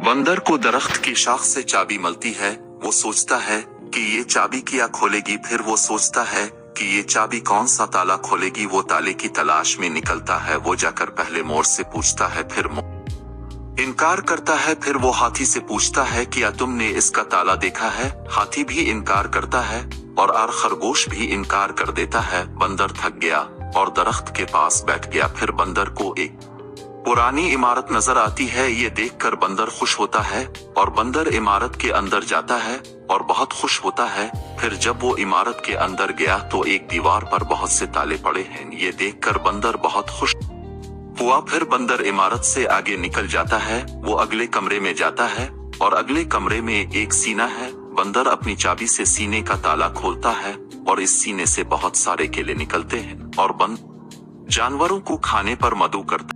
बंदर को दरख्त की शाख से चाबी मिलती है। वो सोचता है कि ये चाबी क्या खोलेगी। फिर वो सोचता है कि ये चाबी कौन सा ताला खोलेगी। वो ताले की तलाश में निकलता है। वो जाकर पहले मोर से पूछता है, फिर मोर इनकार करता है। फिर वो हाथी से पूछता है, क्या तुमने इसका ताला देखा है? हाथी भी इनकार करता है और खरगोश भी इनकार कर देता है। बंदर थक गया और दरख्त के पास बैठ गया। फिर बंदर को एक पुरानी इमारत नजर आती है। ये देखकर बंदर खुश होता है और बंदर इमारत के अंदर जाता है और बहुत खुश होता है। फिर जब वो इमारत के अंदर गया तो एक दीवार पर बहुत से ताले पड़े हैं। ये देखकर बंदर बहुत खुश हुआ। फिर बंदर इमारत से आगे निकल जाता है। वो अगले कमरे में जाता है और अगले कमरे में एक सीना है। बंदर अपनी चाबी से सीने का ताला खोलता है और इस सीने से बहुत सारे केले निकलते हैं और बंदर जानवरों को खाने पर मदऊ करता है।